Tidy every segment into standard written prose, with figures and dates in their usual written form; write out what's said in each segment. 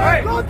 Welcome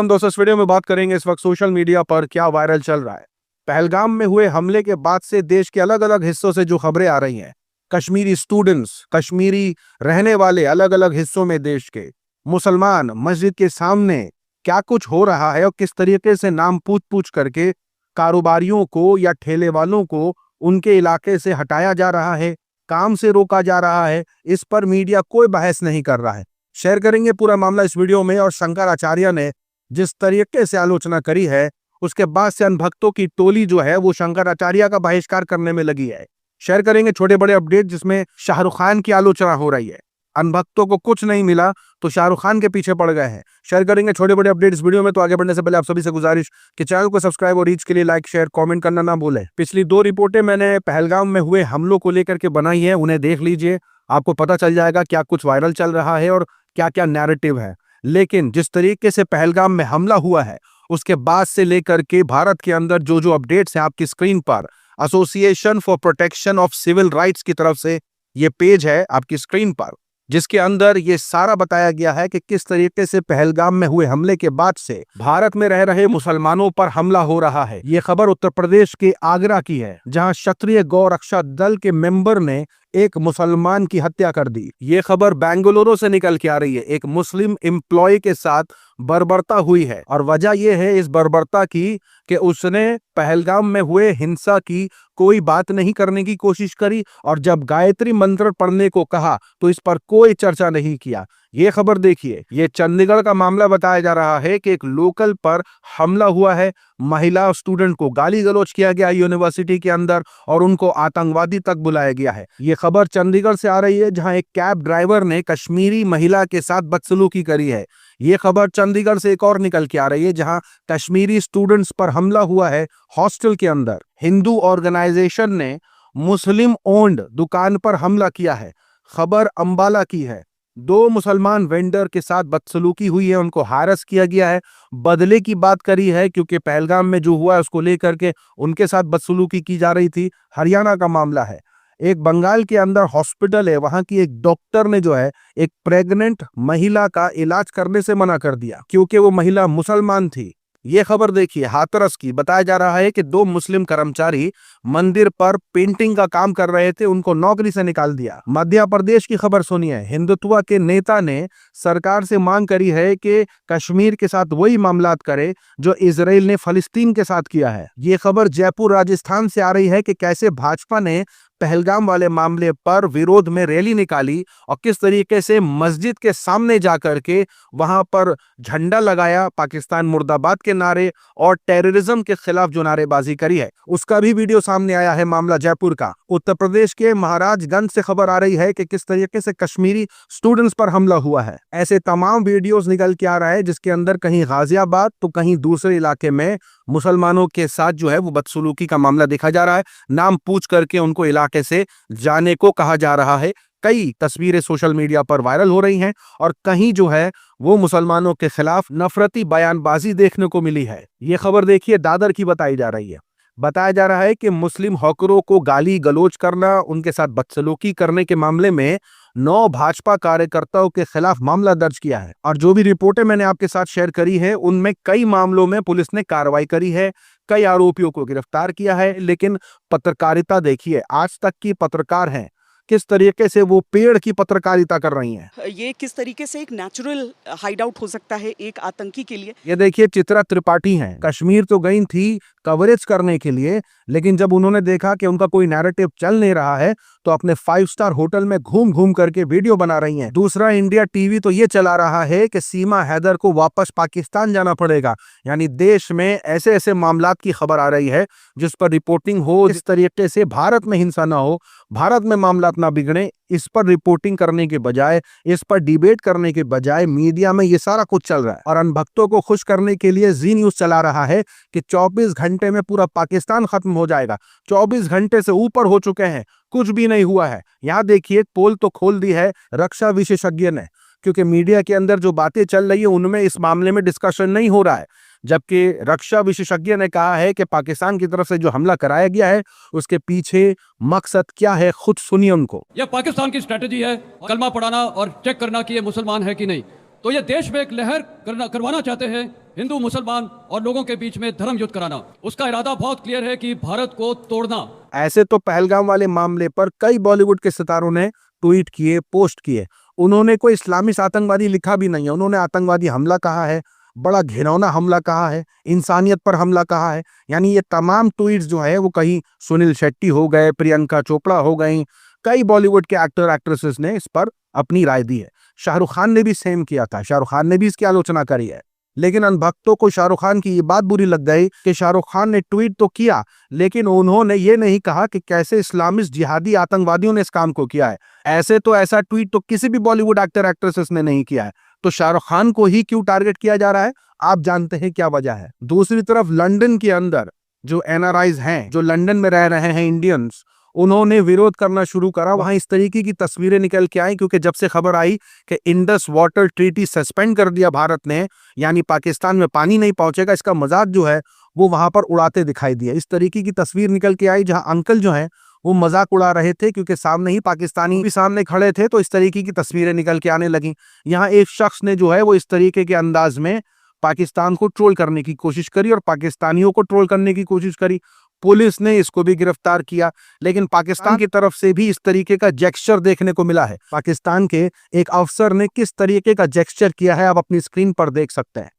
दोस्तों, इस video में बात करेंगे इस वक्त सोशल मीडिया पर क्या वायरल चल रहा है। पहलगाम में हुए हमले के बाद से देश के अलग अलग हिस्सों से जो खबरें आ रही हैं, कश्मीरी स्टूडेंट्स, कश्मीरी रहने वाले अलग अलग हिस्सों में देश के मुसलमान मस्जिद के सामने क्या कुछ हो रहा है और किस तरीके से नाम पूछ पूछ करके कारोबारियों को या ठेले वालों को उनके इलाके से हटाया जा रहा है, काम से रोका जा रहा है, इस पर मीडिया कोई बहस नहीं कर रहा है। शेयर करेंगे पूरा मामला इस वीडियो में। और शंकराचार्य ने जिस तरीके से आलोचना करी है, उसके बाद से अनभक्तों की टोली जो है वो शंकराचार्य का बहिष्कार करने में लगी है। शेयर करेंगे छोटे बड़े अपडेट जिसमें शाहरुख खान की आलोचना हो रही है। अनभक्तों को कुछ नहीं मिला तो शाहरुख खान के पीछे पड़ गए हैं। शेयर करेंगे छोटे बड़े अपडेट इस वीडियो में। तो आगे बढ़ने से पहले आप सभी से गुजारिश कि चैनल को सब्सक्राइब और रीच के लिए लाइक शेयर कमेंट करना ना भूलें। पिछली 2 रिपोर्टें मैंने पहलगाम में हुए हमलों को लेकर के बनाई है, उन्हें देख लीजिए, आपको पता चल जाएगा क्या कुछ वायरल चल रहा है और क्या क्या नैरेटिव है। लेकिन जिस तरीके से पहलगाम में हमला हुआ है उसके बाद से लेकर के भारत के अंदर जो जो अपडेट्स हैं आपकी स्क्रीन पर, association for protection of civil rights की तरफ से ये पेज है आपकी स्क्रीन पर, जिसके अंदर ये सारा बताया गया है कि किस तरीके से पहलगाम में हुए हमले के बाद से भारत में रह रहे मुसलमानों पर हमला हो रहा है। ये खबर उत्तर प्रदेश के आगरा की है, जहां क्षत्रिय गौ रक्षा दल के मेंबर ने एक मुसलमान की हत्या कर दी। ये खबर बेंगलुरु से निकल के आ रही है। एक मुस्लिम एम्प्लॉय के साथ बर्बरता हुई है और वजह यह है इस बर्बरता की कि उसने पहलगाम में हुए हिंसा की कोई बात नहीं करने की कोशिश करी और जब गायत्री मंत्र पढ़ने को कहा तो इस पर कोई चर्चा नहीं किया। ये खबर देखिए, ये चंडीगढ़ का मामला बताया जा रहा है कि एक लोकल पर हमला हुआ है, महिला स्टूडेंट को गाली गलौज किया गया यूनिवर्सिटी के अंदर और उनको आतंकवादी तक बुलाया गया है। ये खबर चंडीगढ़ से आ रही है, जहां एक कैब ड्राइवर ने कश्मीरी महिला के साथ बदसलूकी करी है। ये खबर चंडीगढ़ से एक और निकल के आ रही है, जहां कश्मीरी स्टूडेंट्स पर हमला हुआ है हॉस्टल के अंदर। हिंदू ऑर्गेनाइजेशन ने मुस्लिम ओन्ड दुकान पर हमला किया है। खबर अंबाला की है। 2 मुसलमान वेंडर के साथ बदसलूकी हुई है, उनको हारस किया गया है, बदले की बात करी है क्योंकि पहलगाम में जो हुआ है उसको लेकर के उनके साथ बदसलूकी की जा रही थी। हरियाणा का मामला है, एक बंगाल के अंदर हॉस्पिटल है, वहां की एक डॉक्टर ने जो है एक प्रेग्नेंट महिला का इलाज करने से मना कर दिया क्योंकि वो महिला मुसलमान थी। ये खबर देखिए हाथरस की, बताया जा रहा है कि 2 मुस्लिम कर्मचारी मंदिर पर पेंटिंग का काम कर रहे थे, उनको नौकरी से निकाल दिया। मध्य प्रदेश की खबर सुनिए, हिंदुत्व के नेता ने सरकार से मांग करी है कि कश्मीर के साथ वही मामलात करे जो इजराइल ने फलस्तीन के साथ किया है। ये खबर जयपुर राजस्थान से आ रही है कि कैसे भाजपा ने पहलगाम वाले मामले पर विरोध में रैली निकाली और किस तरीके से मस्जिद के सामने जाकर के वहां पर झंडा लगाया, पाकिस्तान मुर्दाबाद के नारे और टेररिज्म के खिलाफ जो नारेबाजी करी है, उसका भी वीडियो सामने आया है। मामला जयपुर का। उत्तर प्रदेश के महाराजगंज से खबर आ रही है कि किस तरीके से कश्मीरी स्टूडेंट्स पर हमला हुआ है। ऐसे तमाम वीडियोस निकल के आ रहा है जिसके अंदर कहीं गाजियाबाद तो कहीं दूसरे इलाके में मुसलमानों के साथ जो है वो बदसलूकी का मामला देखा जा रहा है। नाम पूछ करके उनको इलाके से जाने को कहा जा रहा है। कई तस्वीरें सोशल मीडिया पर वायरल हो रही हैं और कहीं जो है वो मुसलमानों के खिलाफ नफरती बयानबाजी देखने को मिली है। ये खबर देखिए दादर की बताई जा रही है। बताया जा रहा है कि मुस्लिम हॉकरों को गाली गलौज करना, उनके साथ बदसलूकी करने के मामले में 9 भाजपा कार्यकर्ताओं के खिलाफ मामला दर्ज किया है और जो भी रिपोर्टें मैंने आपके साथ शेयर करी है उनमें कई मामलों में पुलिस ने कार्रवाई करी है, कई आरोपियों को गिरफ्तार किया है। लेकिन पत्रकारिता देखिए, आज तक की पत्रकार हैं, किस तरीके से वो पेड़ की पत्रकारिता कर रही हैं। ये किस तरीके से एक नेचुरल हाइड आउट हो सकता है एक आतंकी के लिए। ये देखिए चित्रा त्रिपाठी हैं, कश्मीर तो गई थी कवरेज करने के लिए, लेकिन जब उन्होंने देखा कि उनका कोई नैरेटिव चल नहीं रहा है तो अपने 5 स्टार होटल में घूम घूम करके वीडियो बना रही हैं। दूसरा इंडिया टीवी तो ये चला रहा है कि सीमा हैदर को वापस पाकिस्तान जाना पड़ेगा। यानी देश में ऐसे ऐसे मामलात की खबर आ रही है जिस पर रिपोर्टिंग हो, जिस तरीके से भारत में हिंसा ना हो, भारत में मामलात ना बिगड़े, इस पर रिपोर्टिंग करने के बजाय, इस पर डिबेट करने के बजाय मीडिया में ये सारा कुछ चल रहा है। और अनभक्तों को खुश करने के लिए जी न्यूज चला रहा है कि 24 घंटे में पूरा पाकिस्तान खत्म हो जाएगा। 24 घंटे से ऊपर हो चुके हैं, कुछ भी नहीं हुआ है। यहाँ देखिए पोल तो खोल दी है रक्षा विशेषज्ञ ने, क्योंकि मीडिया के अंदर जो बातें चल रही है उनमें इस मामले में डिस्कशन नहीं हो रहा है। जबकि रक्षा विशेषज्ञ ने कहा है कि पाकिस्तान की तरफ से जो हमला कराया गया है उसके पीछे मकसद क्या है, खुद सुनिए उनको। यह पाकिस्तान की स्ट्रेटजी है, कलमा पढ़ाना और चेक करना कि ये मुसलमान है कि नहीं। तो ये देश में एक लहर करवाना चाहते हैं, हिंदू मुसलमान और लोगों के बीच में धर्म युद्ध कराना। उसका इरादा बहुत क्लियर है कि भारत को तोड़ना। ऐसे तो पहलगाम वाले मामले पर कई बॉलीवुड के सितारों ने ट्वीट किए, पोस्ट किए। उन्होंने कोई इस्लामिक आतंकवादी लिखा भी नहीं है, उन्होंने आतंकवादी हमला कहा है, बड़ा घिनौना हमला कहा है, इंसानियत पर हमला कहा है। यानी ये तमाम ट्वीट्स जो है वो कहीं सुनील शेट्टी हो गए, प्रियंका चोपड़ा हो गई, कई बॉलीवुड के एक्टर एक्ट्रेसेस ने इस पर अपनी राय दी है। शाहरुख खान ने भी सेम किया था, शाहरुख खान ने भी इसकी आलोचना करी है। लेकिन अनभक्तों को शाहरुख खान की ये बात बुरी लग गई कि शाहरुख खान ने ट्वीट तो किया, लेकिन उन्होंने ये नहीं कहा कि कैसे इस्लामिस्ट जिहादी आतंकवादियों ने इस काम को किया है। ऐसे तो ऐसा ट्वीट तो किसी भी बॉलीवुड एक्टर एक्ट्रेसेस ने नहीं किया है, तो शाहरुख खान को ही क्यों टारगेट किया जा रहा है? आप जानते हैं क्या वजह है। दूसरी तरफ लंदन के अंदर जो एनआरआईज हैं, जो लंदन में रह रहे हैं इंडियंस, उन्होंने विरोध करना शुरू करा। वहां इस तरीके की तस्वीरें निकल के आई, क्योंकि जब से खबर आई कि इंडस वाटर ट्रीटी सस्पेंड कर दिया भारत ने, यानी पाकिस्तान में पानी नहीं पहुंचेगा, इसका मजाक जो है वो वहां पर उड़ाते दिखाई दिया। इस तरीके की तस्वीर निकल के आई जहां अंकल जो है वो मजाक उड़ा रहे थे, क्योंकि सामने ही पाकिस्तानी भी सामने खड़े थे, तो इस तरीके की तस्वीरें निकल के आने लगी। यहाँ एक शख्स ने जो है वो इस तरीके के अंदाज में पाकिस्तान को ट्रोल करने की कोशिश करी और पाकिस्तानियों को ट्रोल करने की कोशिश करी। पुलिस ने इसको भी गिरफ्तार किया, लेकिन पाकिस्तान की तरफ से भी इस तरीके का जेस्चर देखने को मिला है। पाकिस्तान के एक अफसर ने किस तरीके का जेस्चर किया है आप अपनी स्क्रीन पर देख सकते हैं।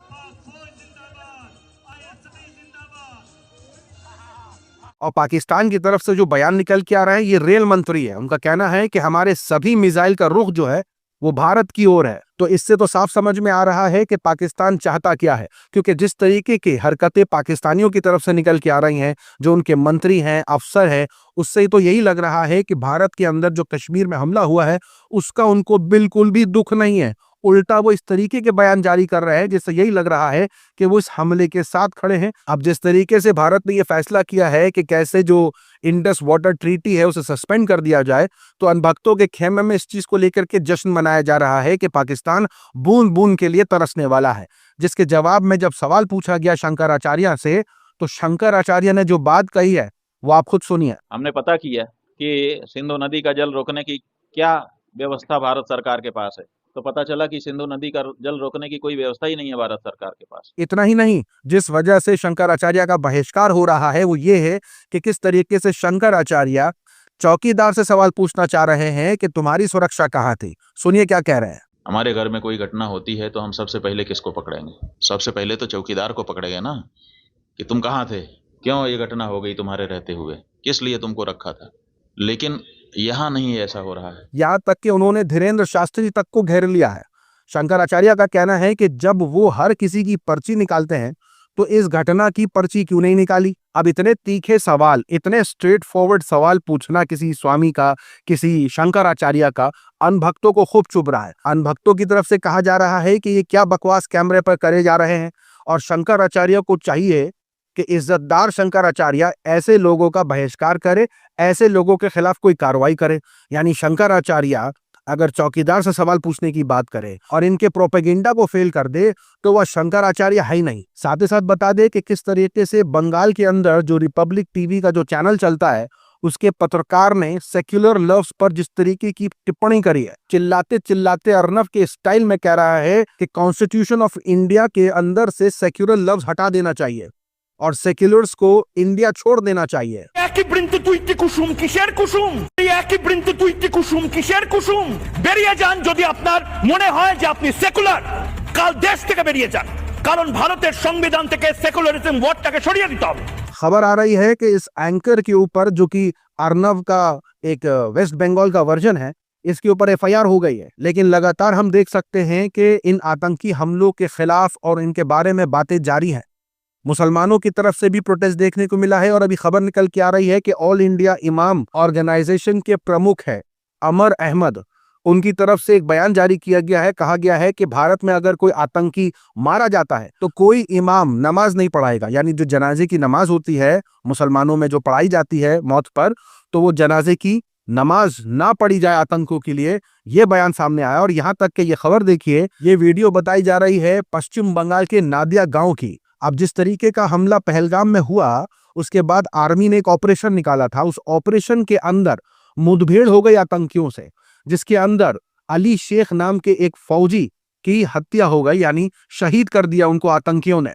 और पाकिस्तान की तरफ से जो बयान निकल के आ रहा है, ये रेल मंत्री है, उनका कहना है कि हमारे सभी मिसाइल का रुख जो है वो भारत की ओर है। तो इससे तो साफ समझ में आ रहा है कि पाकिस्तान चाहता क्या है, क्योंकि जिस तरीके की हरकतें पाकिस्तानियों की तरफ से निकल के आ रही हैं, जो उनके मंत्री हैं, अफसर हैं, उससे तो यही लग रहा है कि भारत के अंदर जो कश्मीर में हमला हुआ है उसका उनको बिल्कुल भी दुख नहीं है। उल्टा वो इस तरीके के बयान जारी कर रहे हैं जिससे यही लग रहा है कि वो इस हमले के साथ खड़े हैं। अब जिस तरीके से भारत ने ये फैसला किया है कि कैसे जो इंडस वाटर ट्रीटी है उसे सस्पेंड कर दिया जाए, तो अनभक्तों के खेमे में इस चीज को लेकर के जश्न मनाया जा रहा है कि पाकिस्तान बूंद बूंद के लिए तरसने वाला है। जिसके जवाब में जब सवाल पूछा गया शंकराचार्य से, तो शंकराचार्य ने जो बात कही है वो आप खुद सुनिए। हमने पता किया कि सिंधु नदी का जल रोकने की क्या व्यवस्था भारत सरकार के पास है, तो पता चला कि सिंधु नदी का जल रोकने की कोई व्यवस्था ही नहीं है भारत सरकार के पास। इतना ही नहीं, जिस वजह से शंकराचार्य का बहिष्कार हो रहा है वो ये है कि किस तरीके से शंकराचार्य चौकीदार से सवाल पूछना चाह रहे हैं कि तुम्हारी सुरक्षा कहाँ थी। सुनिए क्या कह रहे हैं। हमारे घर में कोई घटना होती है तो हम सबसे पहले किसको पकड़ेंगे? सबसे पहले तो चौकीदार को पकड़ेंगे ना, कि तुम कहाँ थे, क्यों ये घटना हो गई तुम्हारे रहते हुए, किस लिए तुमको रखा था। लेकिन यहाँ नहीं ऐसा हो रहा है। यहाँ तक कि उन्होंने धीरेन्द्र शास्त्री तक को घेर लिया है। शंकराचार्य का कहना है कि जब वो हर किसी की पर्ची निकालते हैं तो इस घटना की पर्ची क्यों नहीं निकाली। अब इतने तीखे सवाल, इतने स्ट्रेट फॉरवर्ड सवाल पूछना किसी स्वामी का, किसी शंकराचार्य का, अनभक्तों को खूब चुभ रहा है। अनभक्तों की तरफ से कहा जा रहा है कि ये क्या बकवास कैमरे पर करे जा रहे हैं, और शंकराचार्य को चाहिए कि इज्जतदार शंकराचार्य ऐसे लोगों का बहिष्कार करे, ऐसे लोगों के खिलाफ कोई कार्रवाई करे। यानी शंकराचार्य अगर चौकीदार से सवाल पूछने की बात करे और इनके प्रोपेगेंडा को फेल कर दे तो वह शंकराचार्य है ही नहीं। साथ ही साथ बता दे कि किस तरीके से बंगाल के अंदर जो रिपब्लिक टीवी का जो चैनल चलता है उसके पत्रकार ने सेक्युलर लव्स पर जिस तरीके की टिप्पणी करी है, चिल्लाते चिल्लाते अर्नव के स्टाइल में कह रहा है कि कॉन्स्टिट्यूशन ऑफ इंडिया के अंदर से सेक्युलर लव्स हटा देना चाहिए और सेक्युलर्स को इंडिया छोड़ देना चाहिए। বেরিয়ে যান যদি আপনার মনে হয় যে আপনি সেকুলার, কাল দেশ থেকে বেরিয়ে যান, কারণ ভারতের সংবিধান থেকে সেকুলারিজম ওয়ার্ডটাকে সরিয়ে দিতে হবে। खबर आ रही है कि इस एंकर के ऊपर, जो कि अर्नव का एक वेस्ट बंगाल का वर्जन है, इसके ऊपर एफआईआर हो गई है। लेकिन लगातार हम देख सकते हैं कि इन आतंकी हमलों के खिलाफ और इनके बारे में बातें जारी हैं। मुसलमानों की तरफ से भी प्रोटेस्ट देखने को मिला है और अभी खबर निकल के आ रही है कि ऑल इंडिया इमाम ऑर्गेनाइजेशन के प्रमुख है अमर अहमद, उनकी तरफ से एक बयान जारी किया गया है। कहा गया है कि भारत में अगर कोई आतंकी मारा जाता है तो कोई इमाम नमाज नहीं पढ़ाएगा। यानी जो जनाजे की नमाज होती है मुसलमानों में जो पढ़ाई जाती है मौत पर, तो वो जनाजे की नमाज ना पढ़ी जाए आतंकों के लिए। ये बयान सामने आया और यहाँ तक कि ये खबर देखिए, ये वीडियो बताई जा रही है पश्चिम बंगाल के नादिया गांव की, अब जिस तरीके का हमला पहलगाम में हुआ, उसके बाद आर्मी ने एक ऑपरेशन निकाला था। उस ऑपरेशन के अंदर मुठभेड़ हो गई आतंकियों से, जिसके अंदर अली शेख नाम के एक फौजी की हत्या हो गई, यानी शहीद कर दिया उनको आतंकियों ने।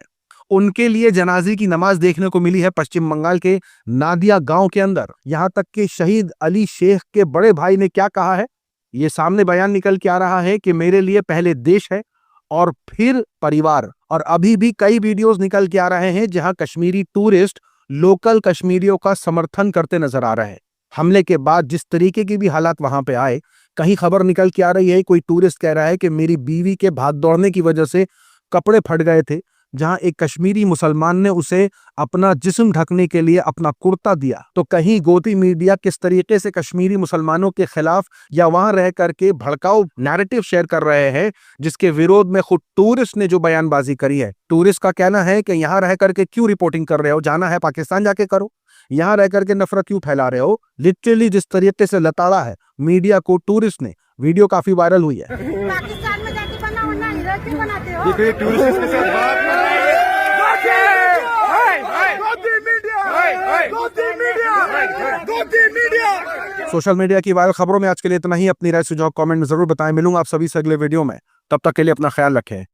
उनके लिए जनाजे की नमाज देखने को मिली है पश्चिम बंगाल के नादिया गांव के अंदर। यहां तक कि शहीद अली शेख के बड़े भाई ने क्या कहा है, ये सामने बयान निकल के आ रहा है कि मेरे लिए पहले देश है और फिर परिवार। और अभी भी कई वीडियोस निकल के आ रहे हैं जहां कश्मीरी टूरिस्ट लोकल कश्मीरियों का समर्थन करते नजर आ रहे हैं। हमले के बाद जिस तरीके की भी हालात वहां पे आए, कहीं खबर निकल के आ रही है, कोई टूरिस्ट कह रहा है कि मेरी बीवी के भाग दौड़ने की वजह से कपड़े फट गए थे, जहां एक कश्मीरी मुसलमान ने उसे अपना जिस्म ढकने के लिए अपना कुर्ता दिया। तो कहीं गोदी मीडिया किस तरीके से कश्मीरी मुसलमानों के खिलाफ या वहां रह करके भड़काऊ नैरेटिव शेयर कर रहे हैं, जिसके विरोध में खुद टूरिस्ट ने जो बयानबाजी करी है। टूरिस्ट का कहना है कि यहां रह करके क्यों रिपोर्टिंग कर रहे हो, जाना है पाकिस्तान जाके करो, यहां रह करके नफरत क्यों फैला रहे हो। लिटरली जिस तरीके से लताड़ा है मीडिया को टूरिस्ट ने, वीडियो काफी वायरल हुई है। पाकिस्तान में जाके बना वरना इधर क्यों बनाते हो? देखिए टूरिस्ट के साथ बात कर रहे हैं। सोशल मीडिया की वायरल खबरों में आज के लिए इतना ही। अपनी राय सुझाव कमेंट में जरूर बताएं। मिलूंगा आप सभी से अगले वीडियो में, तब तक के लिए अपना ख्याल रखें।